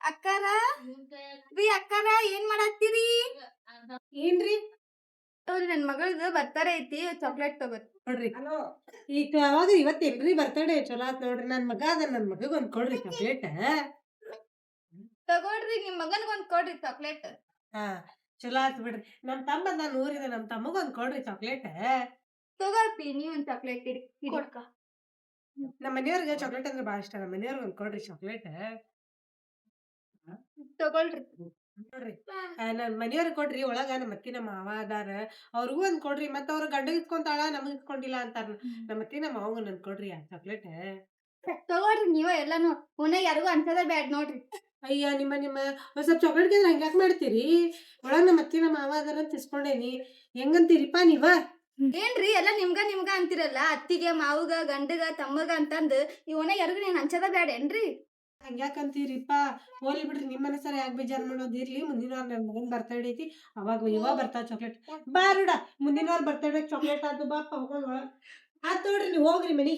ಅಕ್ಕಾರ ರೀ ಅಕ್ಕಾರ ಏನ್ ಮಾಡತ್ತೀರಿ? ಏನ್ರಿ ತೋರಿ ನನ್ ಮಗಳದು ಬರ್ತಾರೆ ಐತಿ ಚಾಕ್ಲೇಟ್ ತಗೋರಿ. ನೋಡ್ರಿ ಈಗ ಯಾವಾಗ ಇವತ್ತೇನ್ರಿ ಬರ್ತಡೇ ಚಲೋ ಆತ್ ನೋಡ್ರಿ. ನನ್ ಮಗ ಅದ, ನನ್ ಮಗಗ್ ಒಂದ್ ಕೊಡ್ರಿ ಚಾಕ್ಲೇಟ್. ತಗೊಳ್ರಿ ನಿಮ್ ಮಗನ್ಗ್ ಒಂದ್ ಕೊಡ್ರಿ ಚಾಕ್ಲೇಟ್. ಹಾ ಚಲೋ ಆತ್ ಬಿಡ್ರಿ. ನಮ್ ತಮ್ಮ ನಾನ್ ಊರಿದ, ನಮ್ ತಮ್ಮಗ್ ಒಂದ್ ಕೊಡ್ರಿ ಚಾಕ್ಲೇಟ್. ತಗೋಳ್ಪಿ ನೀವ್ ಒಂದ್ ಚಾಕ್ಲೇಟ್ ಕೊಡ್ಕ. ನಮ್ಮ ಮನೆಯವ್ರಿಗೆ ಚಾಕ್ಲೇಟ್ ಅಂದ್ರೆ ಬಾಳ ಇಷ್ಟ. ನಮ್ಮ ಮನೆಯವ್ರಿಗೆ ಒಂದ್ ಕೊಡ್ರಿ ಚಾಕ್ಲೇಟ್. ತಗೊಳ್ರಿ. ನೋಡ್ರಿ ನನ್ ಮನೆಯವ್ರಿಗೆ ಕೊಡ್ರಿ. ಒಳಗ ನಮ್ಮ ಅತ್ತಿ ನಮ್ಮ ಮಾವ ಅದಾರ, ಅವ್ರಿಗೂ ಒಂದ್ ಕೊಡ್ರಿ. ಮತ್ತ ಅವ್ರ ಗಂಡ ಇಸ್ಕೊಂತಾಳ, ನಮಗ್ ಇಸ್ಕೊಂಡಿಲ್ಲ ಅಂತಾರ. ನಮ್ಮ ಅತ್ತಿ ನಮ್ಮ ಮಾವಂಗ ನನ್ ಕೊಡ್ರಿ ಆ ಚಾಕ್ಲೇಟ್. ತಗೊಳ್ರಿ ನೀವ ಎಲ್ಲಾನು ಉನ್ನ ಯಾರಿಗೂ ಅನ್ಸದ ಬ್ಯಾಡ್ ನೋಡ್ರಿ. ಅಯ್ಯ ನಿಮ್ಮ ಒಂದ್ ಸ್ವಲ್ಪ ಚಾಕ್ಲೇಟ್ ಗೆದ್ರ ಹಂಗ್ಯಾಕ್ ಮಾಡ್ತೀರಿ? ಒಳಗ್ ನಮ್ಮ ಅತ್ತಿ ನಮ್ಮ ಮಾವ ಅದಾರ ಅಂತ ಇಸ್ಕೊಂಡೇನಿ. ಹೆಂಗಂತೀರಿಪ್ಪ ನೀವ? ಏನ್ರಿ ಎಲ್ಲಾ ನಿಮ್ಗ ಅಂತಿರಲ್ಲ, ಅತ್ತಿಗೆ ಮಾವುಗ ಗಂಡಗ ತಮ್ಮಗ ಅಂತಂದ್ ಇವನ ಯಾರಿಗೂ ನೀನ್ ಹಂಚದ ಬ್ಯಾಡೇನ್ರಿ? ಹಂಗ್ಯಾಕಂತೀರಿಪ್ಪ? ಹೋಗ್ಲಿ ಬಿಡ್ರಿ, ನಿಮ್ ಮನಸ್ಸಾರ ಯಾಕೆ ಬೇಜಾರ್ ಮಾಡೋದ್ ಇರ್ಲಿ. ಮುಂದಿನ ವಾರ ನನ್ ಮಗನ್ ಬರ್ತಡೇ ಐತಿ, ಅವಾಗ ಇವ ಬರ್ತಾವ ಚಾಕ್ಲೇಟ್. ಬಾ ರೂಢ, ಮುಂದಿನ ವಾರ ಬರ್ತಡೇ ಚಾಕ್ಲೇಟ್ ಆದ್ದು ಬಾಪ ಹೋಗೋಣ ಒಳಗ್. ಆತ್ ನೋಡ್ರಿ, ನೀವ್ ಹೋಗ್ರಿ ಮನಿ.